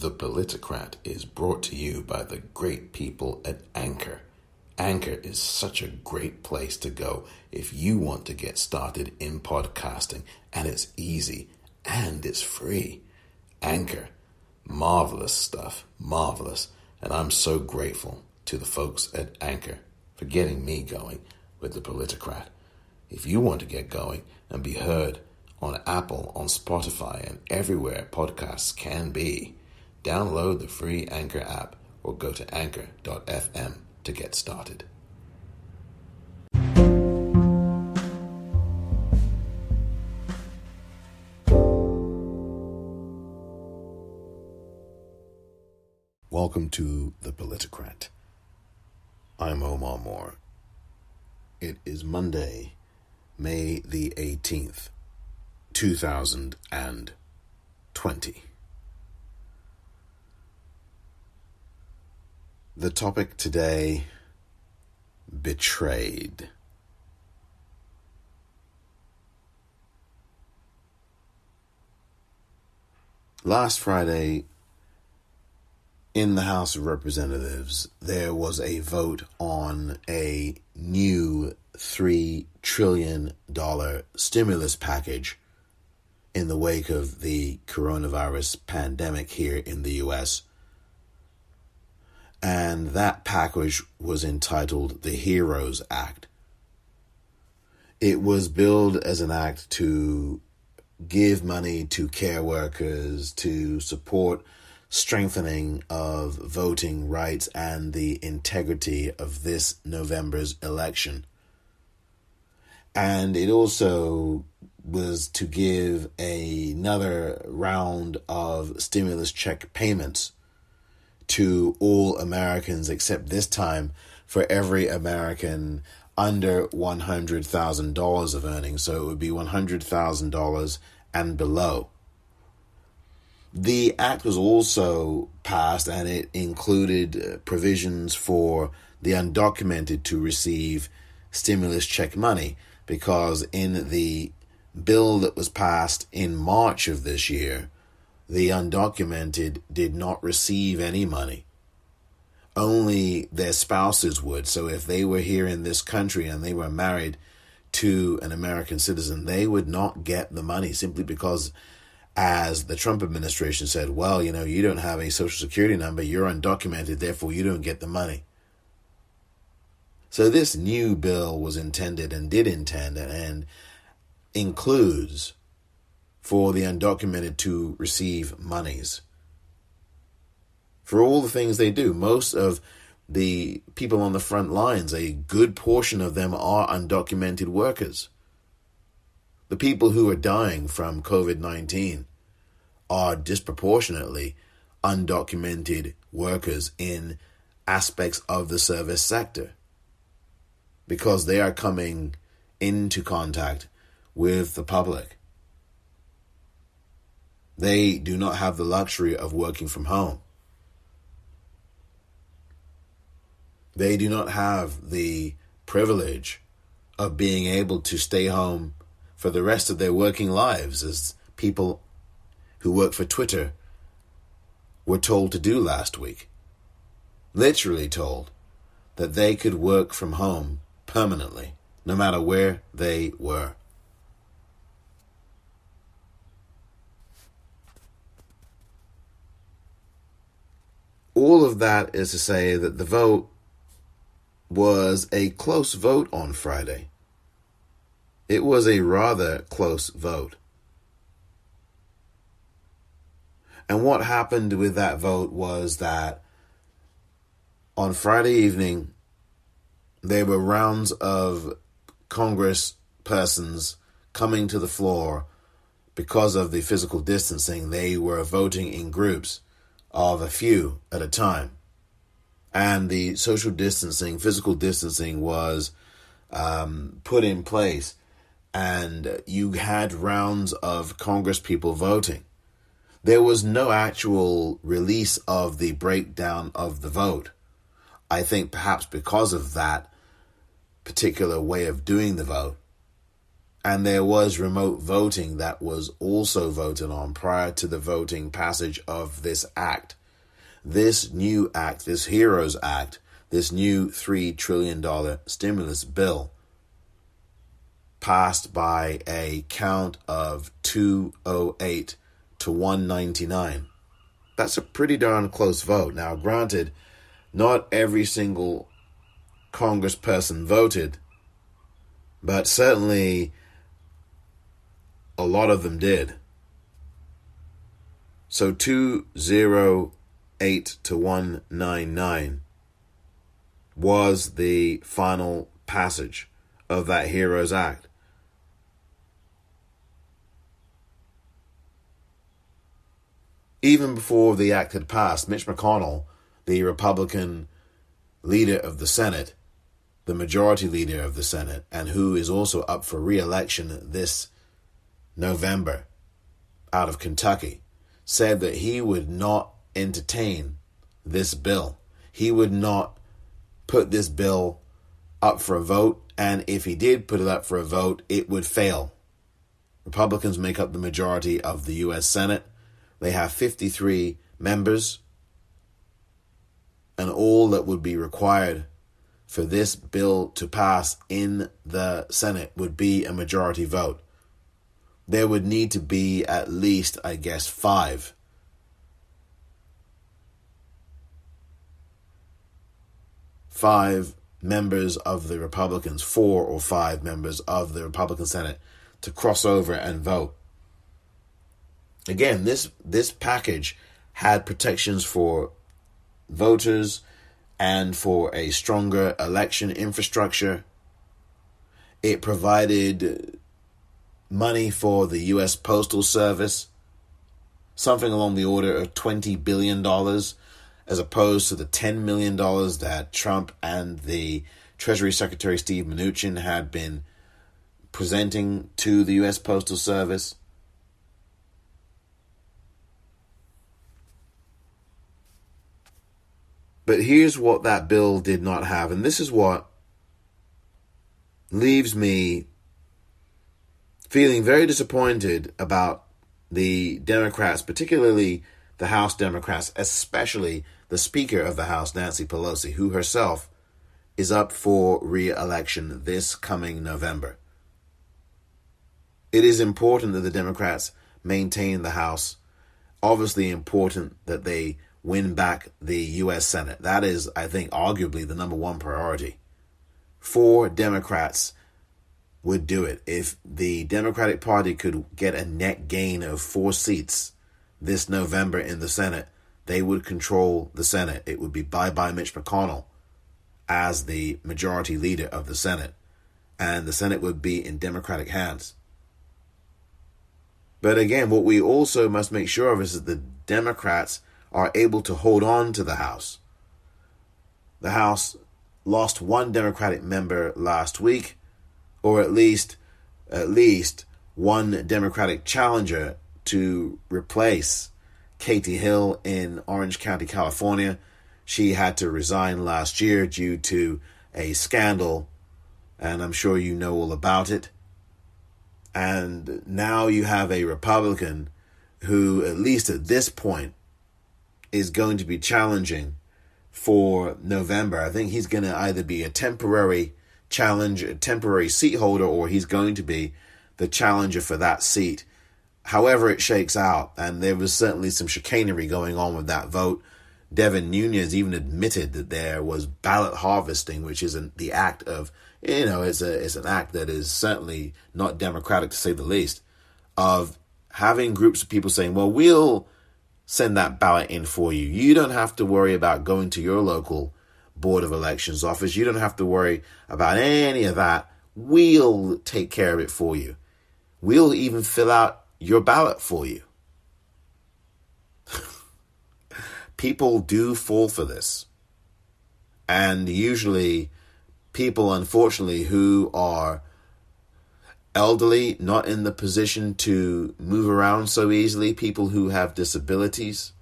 The Politicrat is brought to you by the great people at Anchor. Anchor is such a great place to go if you want to get started in podcasting, and it's easy and it's free. Anchor, marvelous stuff, marvelous. And I'm so grateful to the folks at Anchor for getting me going with The Politicrat. If you want to get going and be heard on Apple, on Spotify, and everywhere podcasts can be, download the free Anchor app or go to anchor.fm to get started. Welcome to The Politicrat. I'm Omar Moore. It is Monday, May the 18th, 2020. The topic today, betrayed. Last Friday, in the House of Representatives, there was a vote on a new $3 trillion stimulus package in the wake of the coronavirus pandemic here in the U.S., and that package was entitled the HEROES Act. It was billed as an act to give money to care workers, to support strengthening of voting rights and the integrity of this November's election. And it also was to give another round of stimulus check payments to all Americans, except this time for every American under $100,000 of earnings. So it would be $100,000 and below. The act was also passed, and it included provisions for the undocumented to receive stimulus check money, because in the bill that was passed in March of this year, the undocumented did not receive any money. Only their spouses would. So if they were here in this country and they were married to an American citizen, they would not get the money, simply because, as the Trump administration said, well, you don't have a social security number, you're undocumented, therefore you don't get the money. So this new bill was intended and did intend and includes for the undocumented to receive monies for all the things they do. Most of the people on the front lines, a good portion of them are undocumented workers. The people who are dying from COVID-19 are disproportionately undocumented workers in aspects of the service sector, because they are coming into contact with the public. They do not have the luxury of working from home. They do not have the privilege of being able to stay home for the rest of their working lives, as people who work for Twitter were told to do last week. Literally told that they could work from home permanently, no matter where they were. All of that is to say that the vote was a close vote on Friday. It was a rather close vote. And what happened with that vote was that on Friday evening, there were rounds of Congress persons coming to the floor because of the physical distancing. They were voting in groups of a few at a time. And the social distancing, physical distancing was put in place. And you had rounds of Congress people voting. There was no actual release of the breakdown of the vote. I think perhaps because of that particular way of doing the vote. And there was remote voting that was also voted on prior to the voting passage of this act. This new act, this HEROES Act, this new $3 trillion stimulus bill, passed by a count of 208 to 199. That's a pretty darn close vote. Now, granted, not every single congressperson voted, but certainly a lot of them did. So 208 to 199 was the final passage of that HEROES Act. Even before the act had passed, Mitch McConnell, the Republican leader of the Senate, the majority leader of the Senate, and who is also up for re-election this November out of Kentucky, said that he would not entertain this bill. He would not put this bill up for a vote, and if he did put it up for a vote, it would fail. Republicans make up the majority of the U.S. Senate. They have 53 members, and all that would be required for this bill to pass in the Senate would be a majority vote. There would need to be at least, I guess, 5. Five members of the Republicans, 4 or 5 members of the Republican Senate to cross over and vote. Again, this package had protections for voters and for a stronger election infrastructure. It provided money for the U.S. Postal Service, something along the order of $20 billion, as opposed to the $10 million that Trump and the Treasury Secretary Steve Mnuchin had been presenting to the U.S. Postal Service. But here's what that bill did not have, and this is what leaves me feeling very disappointed about the Democrats, particularly the House Democrats, especially the Speaker of the House, Nancy Pelosi, who herself is up for re-election this coming November. It is important that the Democrats maintain the House. Obviously important that they win back the U.S. Senate. That is, I think, arguably the number one priority. 4 Democrats would do it. If the Democratic Party could get a net gain of 4 seats this November in the Senate, they would control the Senate. It would be bye-bye Mitch McConnell as the majority leader of the Senate, and the Senate would be in Democratic hands. But again, what we also must make sure of is that the Democrats are able to hold on to the House. The House lost 1 Democratic member last week, or at least one Democratic challenger to replace Katie Hill in Orange County, California. She had to resign last year due to a scandal, and I'm sure you know all about it. And now you have a Republican who, at least at this point, is going to be challenging for November. I think he's going to either be a temporary challenge, a temporary seat holder, or he's going to be the challenger for that seat. However it shakes out, and there was certainly some chicanery going on with that vote. Devin Nunes even admitted that there was ballot harvesting, which is the act of, it's an act that is certainly not democratic, to say the least, of having groups of people saying, well, we'll send that ballot in for you. You don't have to worry about going to your local Board of Elections office. You don't have to worry about any of that. We'll take care of it for you. We'll even fill out your ballot for you. People do fall for this. And usually people, unfortunately, who are elderly, not in the position to move around so easily, people who have disabilities.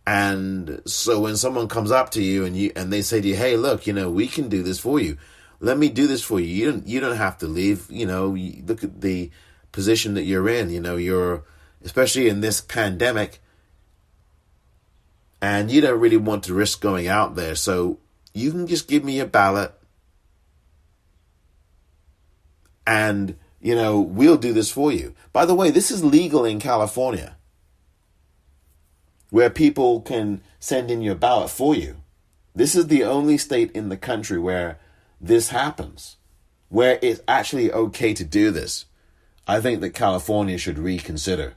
And so when someone comes up to you and they say to you, hey, look, we can do this for you. let me do this for you. You don't have to leave. Look at the position that you're in. You're, especially in this pandemic, and you don't really want to risk going out there. So you can just give me a ballot and, we'll do this for you. By the way, this is legal in California, where people can send in your ballot for you. This is the only state in the country where this happens, where it's actually okay to do this. I think that California should reconsider.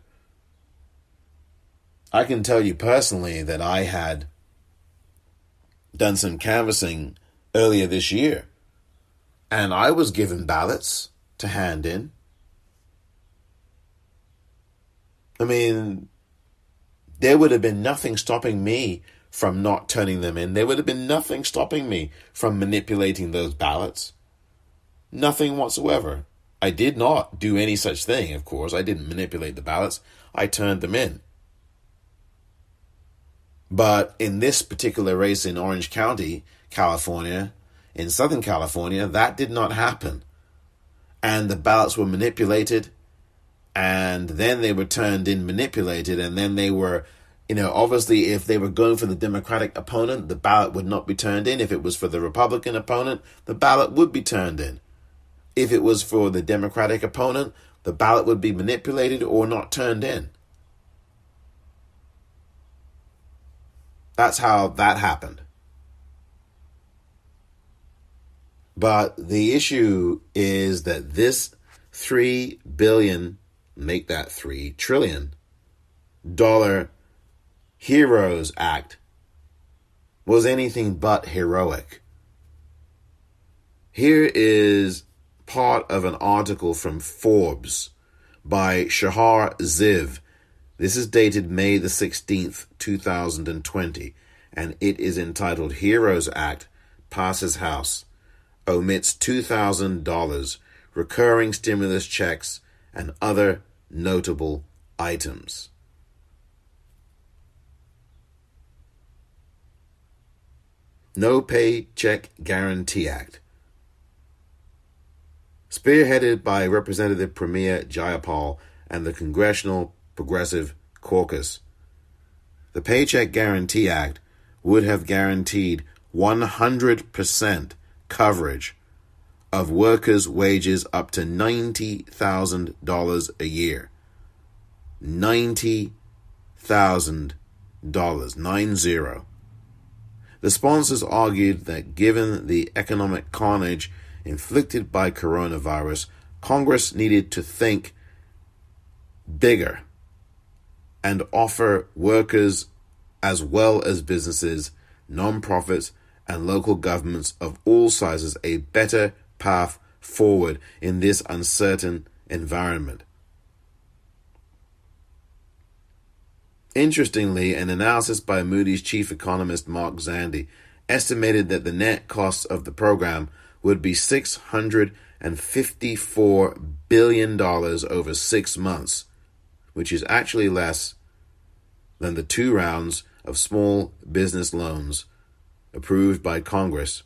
I can tell you personally that I had done some canvassing earlier this year, and I was given ballots to hand in. I mean, there would have been nothing stopping me from not turning them in. There would have been nothing stopping me from manipulating those ballots. Nothing whatsoever. I did not do any such thing, of course. I didn't manipulate the ballots. I turned them in. But in this particular race in Orange County, California, in Southern California, that did not happen. And the ballots were manipulated, and then they were turned in manipulated, and then they were, obviously if they were going for the Democratic opponent, the ballot would not be turned in. If it was for the Republican opponent, the ballot would be turned in. If it was for the Democratic opponent, the ballot would be manipulated or not turned in. That's how that happened. But the issue is that this $3 billion, make that $3 trillion HEROES Act was anything but heroic. Here is part of an article from Forbes by Shahar Ziv. This is dated May the 16th, 2020, and it is entitled HEROES Act Passes House, Omits $2,000, Recurring Stimulus Checks, and Other Notable Items. No Paycheck Guarantee Act. Spearheaded by Representative Pramila Jayapal and the Congressional Progressive Caucus, the Paycheck Guarantee Act would have guaranteed 100% coverage of workers' wages up to $90,000 a year. $90,000, 90. The sponsors argued that given the economic carnage inflicted by coronavirus, Congress needed to think bigger and offer workers as well as businesses, nonprofits, and local governments of all sizes a better path forward in this uncertain environment. Interestingly, an analysis by Moody's chief economist Mark Zandi estimated that the net cost of the program would be $654 billion over 6 months, which is actually less than the 2 rounds of small business loans approved by Congress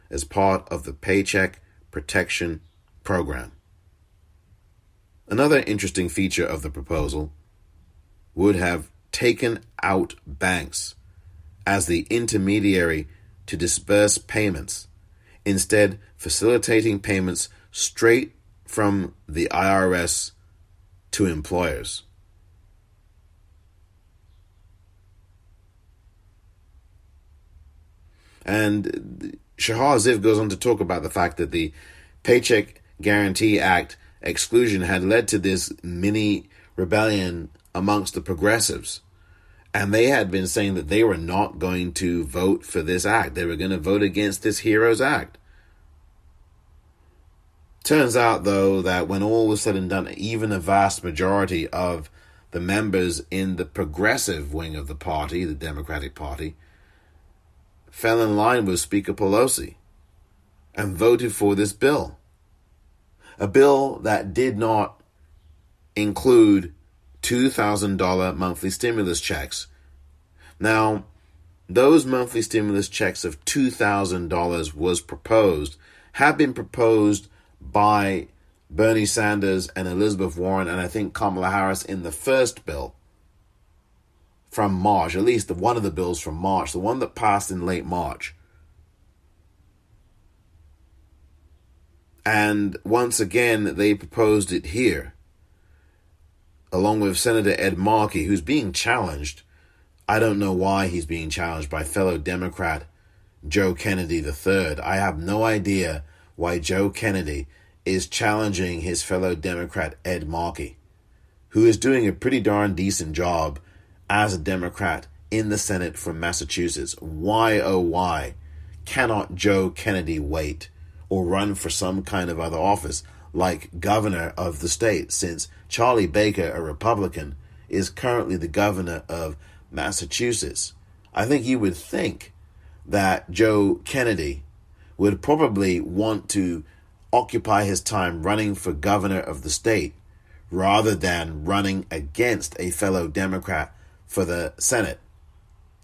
as part of the Paycheck Protection Program. Another interesting feature of the proposal would have taken out banks as the intermediary to disperse payments, instead facilitating payments straight from the IRS to employers. And Shahar Ziv goes on to talk about the fact that the Paycheck Guarantee Act exclusion had led to this mini rebellion amongst the progressives. And they had been saying that they were not going to vote for this act. They were going to vote against this HEROES Act. Turns out, though, that when all was said and done, even a vast majority of the members in the progressive wing of the party, the Democratic Party, fell in line with Speaker Pelosi and voted for this bill. A bill that did not include $2,000 monthly stimulus checks. Now, those monthly stimulus checks of $2,000 was proposed have been proposed by Bernie Sanders and Elizabeth Warren, and I think Kamala Harris in the first bill from March, at least one of the bills from March, the one that passed in late March. And once again, they proposed it here, along with Senator Ed Markey, who's being challenged. I don't know why he's being challenged by fellow Democrat Joe Kennedy III. I have no idea why Joe Kennedy is challenging his fellow Democrat Ed Markey, who is doing a pretty darn decent job as a Democrat in the Senate from Massachusetts. Why, oh why, cannot Joe Kennedy wait or run for some kind of other office like governor of the state, since Charlie Baker, a Republican, is currently the governor of Massachusetts? I think you would think that Joe Kennedy would probably want to occupy his time running for governor of the state rather than running against a fellow Democrat for the Senate.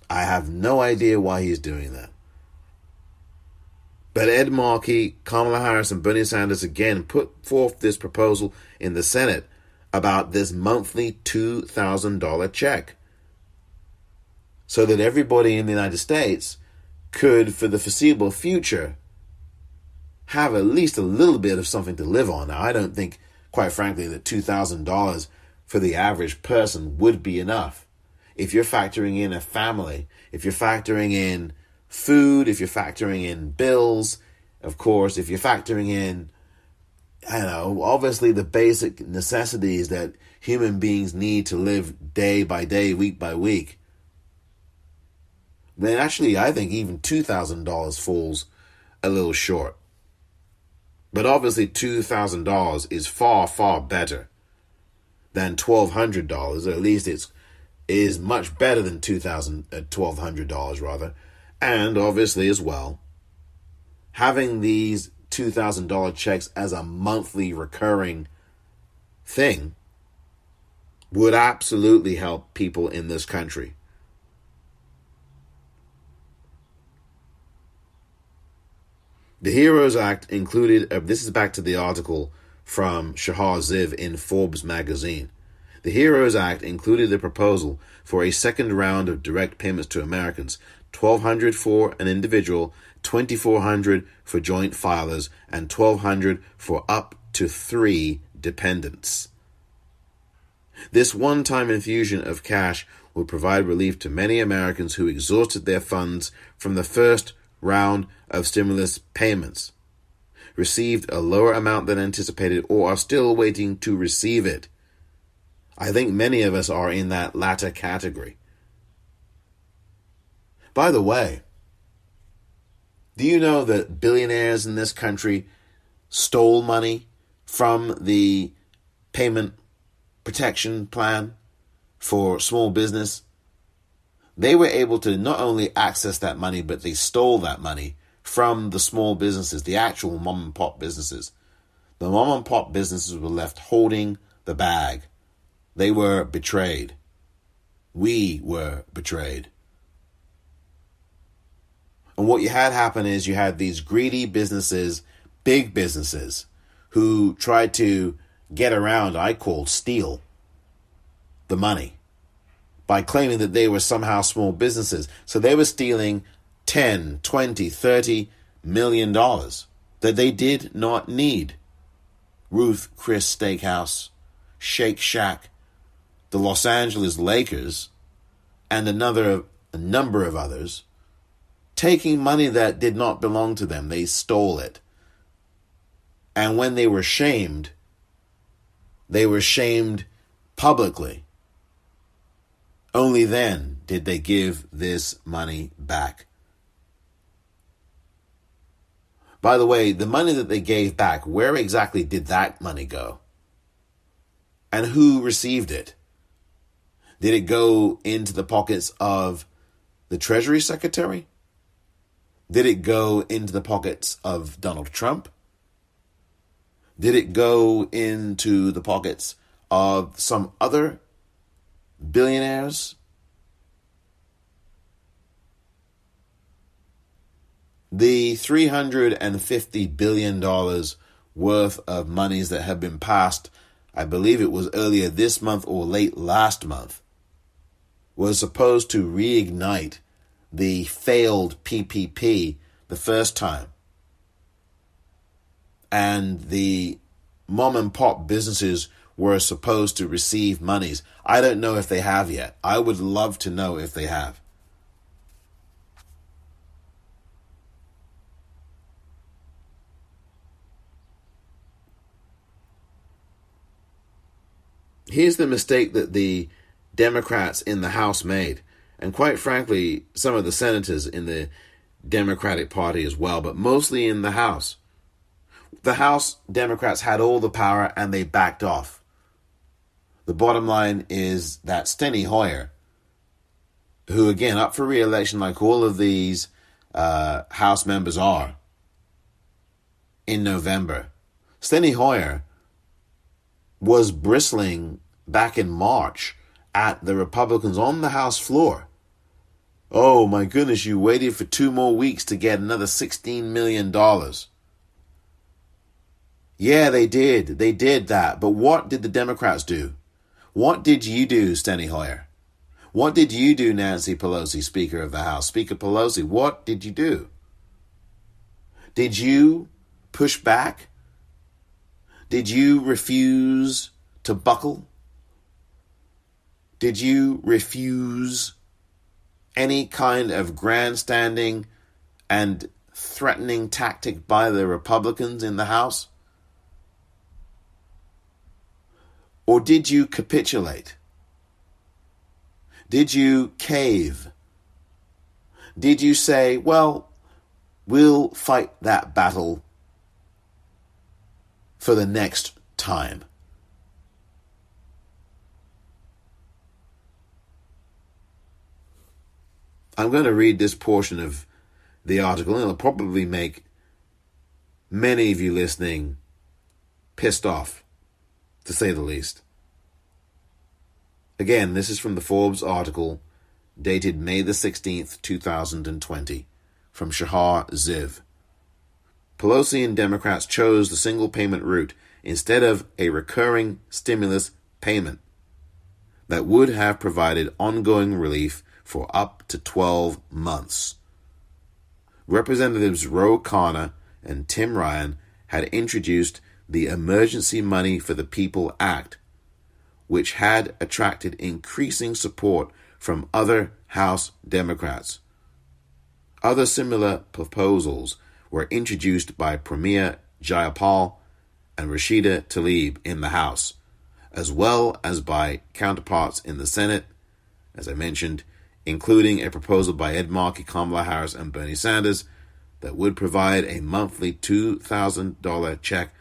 I have no idea why he's doing that. But Ed Markey, Kamala Harris, and Bernie Sanders again put forth this proposal in the Senate about this monthly $2,000 check, so that everybody in the United States could, for the foreseeable future, have at least a little bit of something to live on. Now, I don't think, quite frankly, that $2,000 for the average person would be enough. If you're factoring in a family, if you're factoring in food, if you're factoring in bills, of course, if you're factoring in, obviously the basic necessities that human beings need to live day by day, week by week, then actually I think even $2,000 falls a little short. But obviously $2,000 is far, far better than $1,200, or at least it is much better than $1,200 rather. And obviously as well, having these $2,000 checks as a monthly recurring thing would absolutely help people in this country. The HEROES Act included, this is back to the article from Shahar Ziv in Forbes magazine. The HEROES Act included the proposal for a second round of direct payments to Americans, $1,200 for an individual, $2,400 for joint filers, and $1,200 for up to 3 dependents. This one-time infusion of cash would provide relief to many Americans who exhausted their funds from the first round of stimulus payments, received a lower amount than anticipated, or are still waiting to receive it. I think many of us are in that latter category. By the way, do you know that billionaires in this country stole money from the payment protection plan for small business? They were able to not only access that money, but they stole that money from the small businesses, the actual mom and pop businesses. The mom and pop businesses were left holding the bag. They were betrayed. We were betrayed. And what you had happen is you had these greedy businesses, big businesses, who tried to get around, I call steal, the money by claiming that they were somehow small businesses. So they were stealing 10, 20, 30 million dollars that they did not need. Ruth Chris Steakhouse, Shake Shack, the Los Angeles Lakers, and a number of others, taking money that did not belong to them. They stole it. And when they were shamed publicly. Only then did they give this money back. By the way, the money that they gave back, where exactly did that money go? And who received it? Did it go into the pockets of the Treasury Secretary? Did it go into the pockets of Donald Trump? Did it go into the pockets of some other billionaires? The $350 billion worth of monies that have been passed, I believe it was earlier this month or late last month, was supposed to reignite the failed PPP the first time. And the mom and pop businesses were supposed to receive monies. I don't know if they have yet. I would love to know if they have. Here's the mistake that the Democrats in the House made, and quite frankly, some of the senators in the Democratic Party as well, but mostly in the House. The House Democrats had all the power and they backed off. The bottom line is that Steny Hoyer, who again up for re-election like all of these House members are in November, Steny Hoyer was bristling back in March at the Republicans on the House floor. Oh my goodness, you waited for 2 more weeks to get another $16 million. Yeah, they did. They did that. But what did the Democrats do? What did you do, Steny Hoyer? What did you do, Nancy Pelosi, Speaker of the House? Speaker Pelosi, what did you do? Did you push back? Did you refuse to buckle? Did you refuse any kind of grandstanding and threatening tactic by the Republicans in the House? Or did you capitulate? Did you cave? Did you say, well, we'll fight that battle for the next time? I'm going to read this portion of the article, and it'll probably make many of you listening pissed off, to say the least. Again, this is from the Forbes article dated May the 16th, 2020, from Shahar Ziv. Pelosi and Democrats chose the single payment route instead of a recurring stimulus payment that would have provided ongoing relief for up to 12 months. Representatives Ro Khanna and Tim Ryan had introduced the Emergency Money for the People Act, which had attracted increasing support from other House Democrats. Other similar proposals were introduced by Premier Jayapal and Rashida Tlaib in the House, as well as by counterparts in the Senate, as I mentioned, including a proposal by Ed Markey, Kamala Harris, and Bernie Sanders that would provide a monthly $2,000 check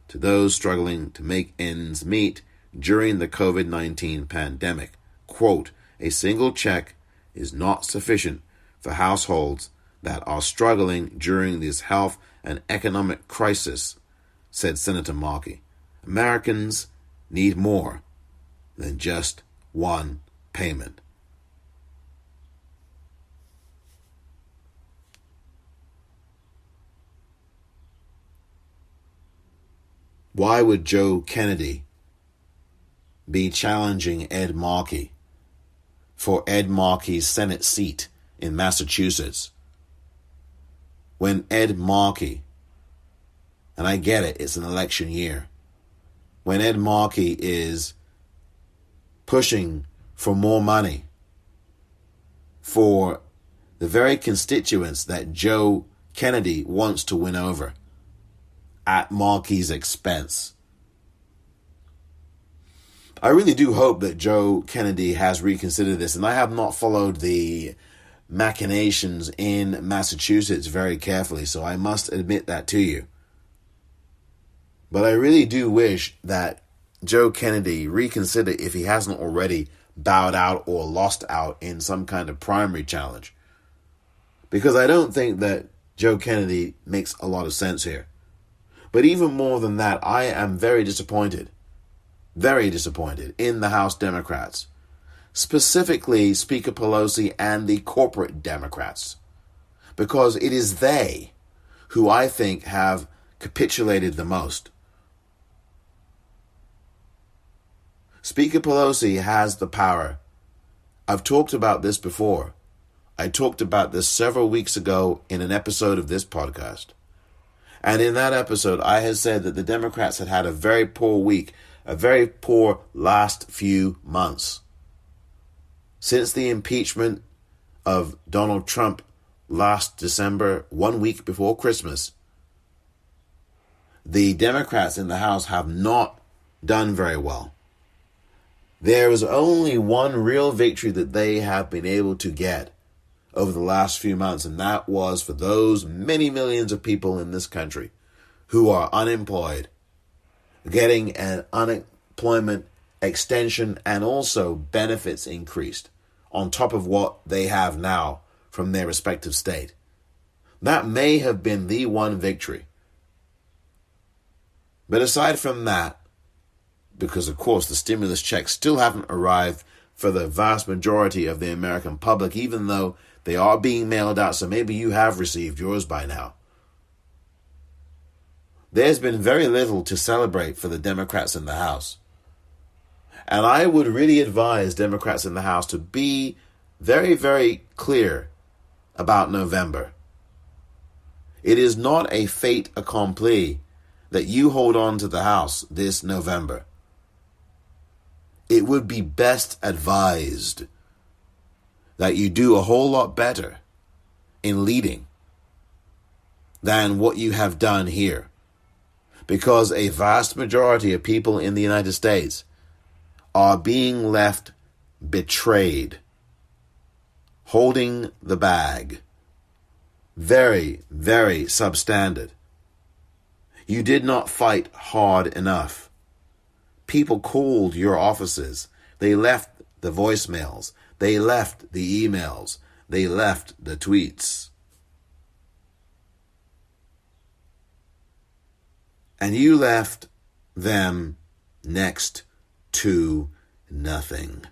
to those struggling to make ends meet during the COVID-19 pandemic. Quote, a single check is not sufficient for households that are struggling during this health and economic crisis, said Senator Markey. Americans need more than just one payment. Why would Joe Kennedy be challenging Ed Markey for Ed Markey's Senate seat in Massachusetts when Ed Markey, and I get it, it's an election year, when Ed Markey is pushing for more money for the very constituents that Joe Kennedy wants to win over at Markey's expense? I really do hope that Joe Kennedy has reconsidered this, and I have not followed the machinations in Massachusetts very carefully, so I must admit that to you. But I really do wish that Joe Kennedy reconsider if he hasn't already bowed out or lost out in some kind of primary challenge. Because I don't think that Joe Kennedy makes a lot of sense here. But even more than that, I am very disappointed in the House Democrats, specifically Speaker Pelosi and the corporate Democrats. because it is they who I think have capitulated the most. Speaker Pelosi has the power. I've talked about this before. I talked about this several weeks ago in an episode of this podcast. And in that episode, I had said that the Democrats had had a very poor week, a very poor last few months. Since the impeachment of Donald Trump last December, 1 week before Christmas, the Democrats in the House have not done very well. There is only one real victory that they have been able to get over the last few months, and that was for those many millions of people in this country who are unemployed, getting an unemployment extension and also benefits increased on top of what they have now from their respective state. That may have been the one victory. But aside from that, because of course the stimulus checks still haven't arrived for the vast majority of the American public, even though they are being mailed out, so maybe you have received yours by now. There's been very little to celebrate for the Democrats in the House. And I would really advise Democrats in the House to be very, very clear about November. It is not a fait accompli that you hold on to the House this November. It would be best advised that you do a whole lot better in leading than what you have done here. Because a vast majority of people in the United States are being left betrayed, holding the bag. Very, very substandard. You did not fight hard enough. People called your offices. They left the voicemails. They left the emails. They left the tweets. And you left them next to nothing.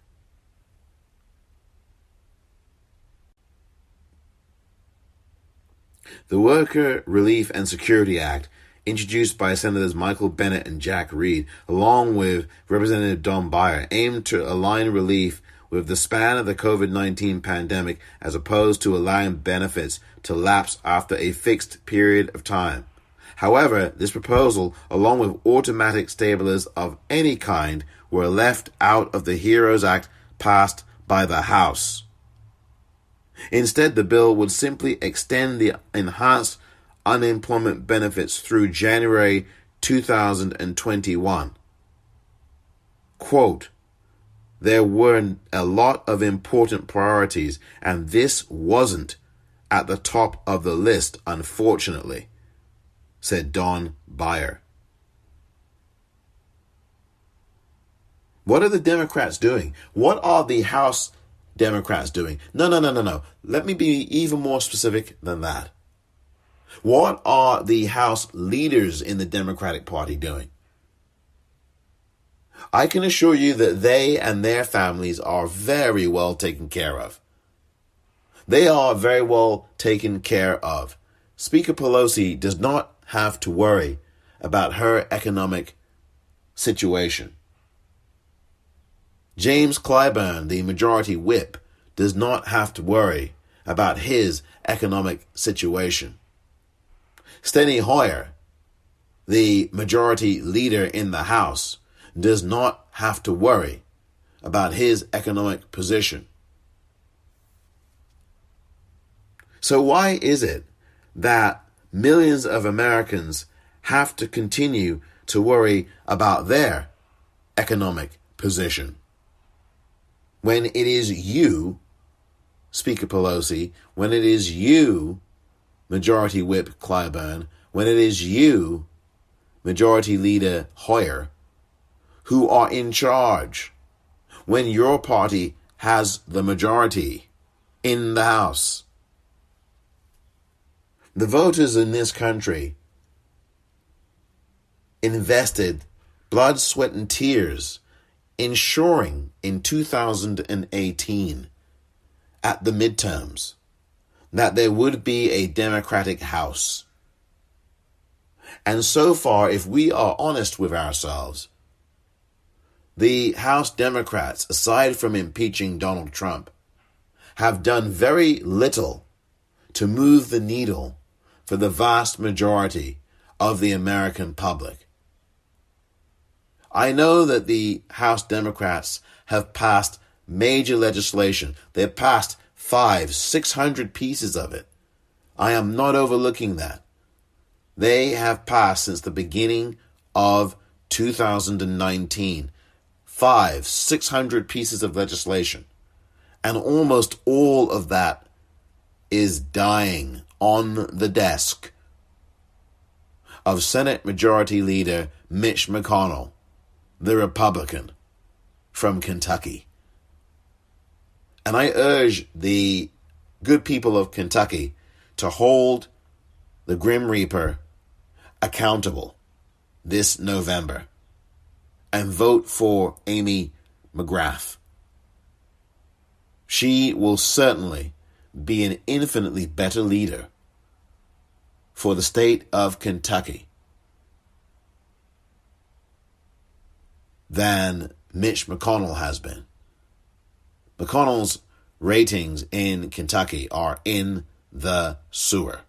The Worker Relief and Security Act, introduced by Senators Michael Bennet and Jack Reed, along with Representative Don Beyer, aimed to align relief with the span of the COVID-19 pandemic as opposed to allowing benefits to lapse after a fixed period of time. However, this proposal, along with automatic stabilizers of any kind, were left out of the HEROES Act passed by the House. Instead, the bill would simply extend the enhanced unemployment benefits through January 2021. Quote, "There were a lot of important priorities, and this wasn't at the top of the list, unfortunately," said Don Beyer. What are the Democrats doing? What are the House Democrats doing? No. Let me be even more specific than that. What are the House leaders in the Democratic Party doing? I can assure you that they and their families are very well taken care of. They are very well taken care of. Speaker Pelosi does not have to worry about her economic situation. James Clyburn, the majority whip, does not have to worry about his economic situation. Steny Hoyer, the majority leader in the House, does not have to worry about his economic position. So why is it that millions of Americans have to continue to worry about their economic position when it is you, Speaker Pelosi, when it is you, Majority Whip Clyburn, when it is you, Majority Leader Hoyer, who are in charge, when your party has the majority in the House? The voters in this country invested blood, sweat, and tears ensuring in 2018 at the midterms that there would be a Democratic House. And so far, if we are honest with ourselves, the House Democrats, aside from impeaching Donald Trump, have done very little to move the needle for the vast majority of the American public. I know that the House Democrats have passed major legislation. They've passed 500-600 pieces of it. I am not overlooking that. They have passed since the beginning of 2019 500-600 pieces of legislation. And almost all of that is dying on the desk of Senate Majority Leader Mitch McConnell, the Republican from Kentucky. And I urge the good people of Kentucky to hold the Grim Reaper accountable this November and vote for Amy McGrath. She will certainly be an infinitely better leader for the state of Kentucky than Mitch McConnell has been. McConnell's ratings in Kentucky are in the sewer.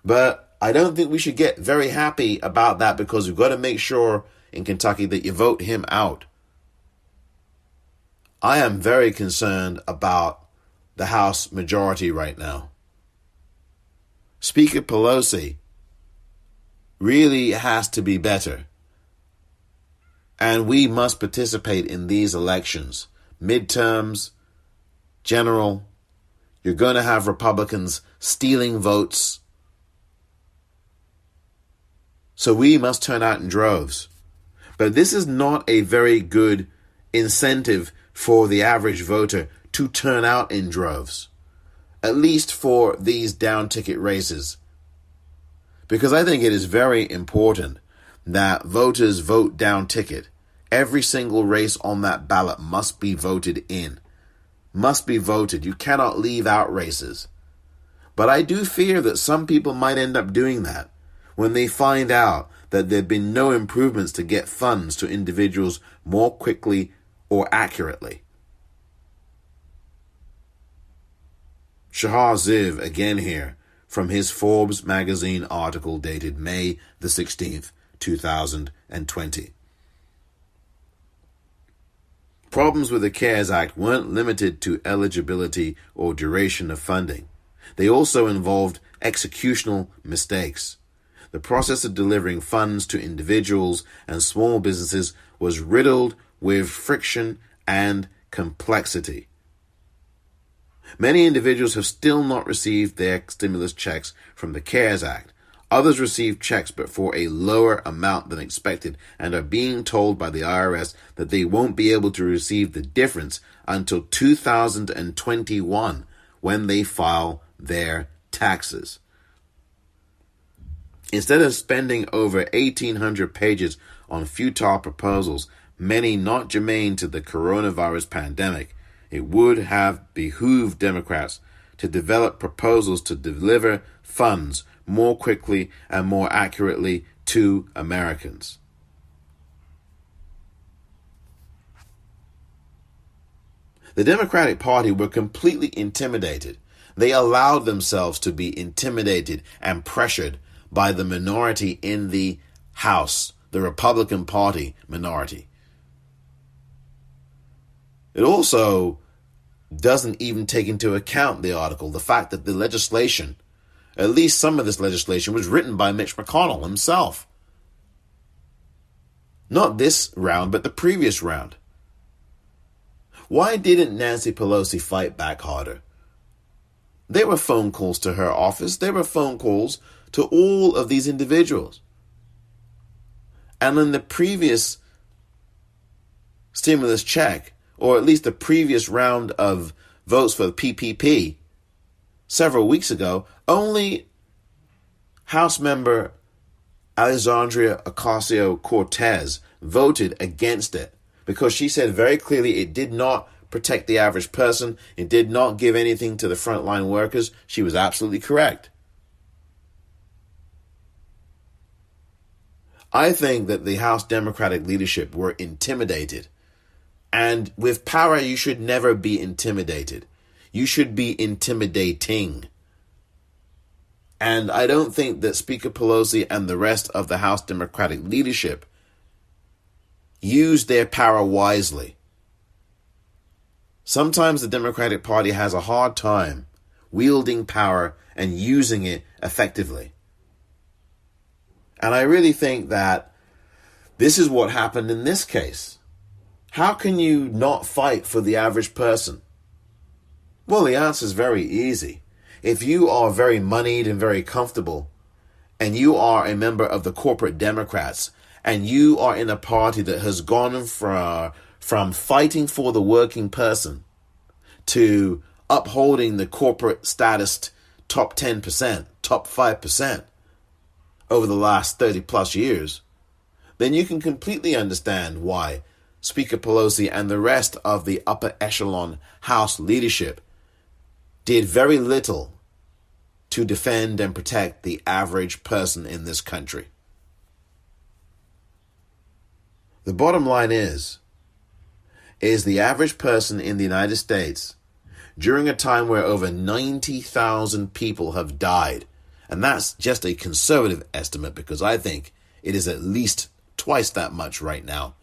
But I don't think we should get very happy about that, because we've got to make sure in Kentucky that you vote him out. I am very concerned about the House majority right now. Speaker Pelosi really has to be better. And we must participate in these elections. Midterms, general. You're going to have Republicans stealing votes. So we must turn out in droves. But this is not a very good incentive for the average voter to turn out in droves. At least for these down-ticket races. Because I think it is very important that voters vote down ticket. Every single race on that ballot must be voted in. Must be voted. You cannot leave out races. But I do fear that some people might end up doing that when they find out that there have been no improvements to get funds to individuals more quickly or accurately. Shahar Ziv again here from his Forbes magazine article dated May the 16th, 2020. Problems with the CARES Act weren't limited to eligibility or duration of funding. They also involved executional mistakes. The process of delivering funds to individuals and small businesses was riddled with friction and complexity. Many individuals have still not received their stimulus checks from the CARES Act. Others received checks but for a lower amount than expected and are being told by the IRS that they won't be able to receive the difference until 2021 when they file their taxes. Instead of spending over 1,800 pages on futile proposals, many not germane to the coronavirus pandemic, it would have behooved Democrats to develop proposals to deliver funds more quickly and more accurately to Americans. The Democratic Party were completely intimidated. They allowed themselves to be intimidated and pressured by the minority in the House, the Republican Party minority. It also doesn't even take into account the article, the fact that the legislation, at least some of this legislation, was written by Mitch McConnell himself. Not this round, but the previous round. Why didn't Nancy Pelosi fight back harder? There were phone calls to her office. There were phone calls to all of these individuals. And in the previous stimulus check, or at least the previous round of votes for the PPP several weeks ago, only House member Alexandria Ocasio-Cortez voted against it because she said very clearly it did not protect the average person. It did not give anything to the frontline workers. She was absolutely correct. I think that the House Democratic leadership were intimidated. And with power, you should never be intimidated. You should be intimidating. And I don't think that Speaker Pelosi and the rest of the House Democratic leadership used their power wisely. Sometimes the Democratic Party has a hard time wielding power and using it effectively. And I really think that this is what happened in this case. How can you not fight for the average person? Well, the answer is very easy. If you are very moneyed and very comfortable, and you are a member of the corporate Democrats, and you are in a party that has gone from fighting for the working person to upholding the corporate status top 10%, top 5% over the last 30 plus years, then you can completely understand why Speaker Pelosi and the rest of the upper echelon House leadership did very little to defend and protect the average person in this country. The bottom line is the average person in the United States, during a time where over 90,000 people have died, and that's just a conservative estimate because I think it is at least twice that much right now,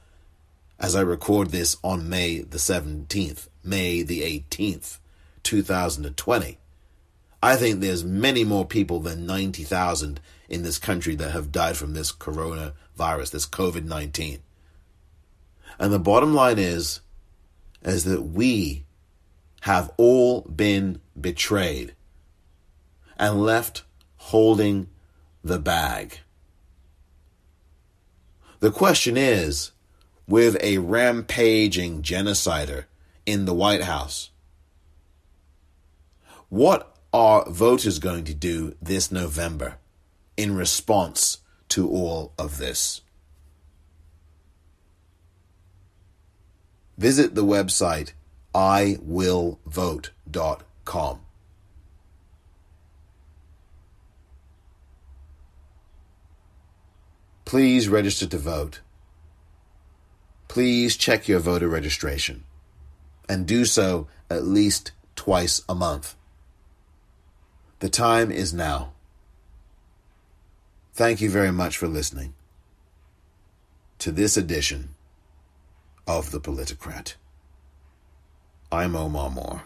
as I record this on May the 17th, May the 18th, 2020. I think there's many more people than 90,000 in this country that have died from this coronavirus, this COVID-19. And the bottom line is that we have all been betrayed and left holding the bag. The question is, with a rampaging genocider in the White House, what are voters going to do this November in response to all of this? Visit the website iwillvote.com. Please register to vote. Please check your voter registration and do so at least twice a month. The time is now. Thank you very much for listening to this edition of The Politicrat. I'm Omar Moore.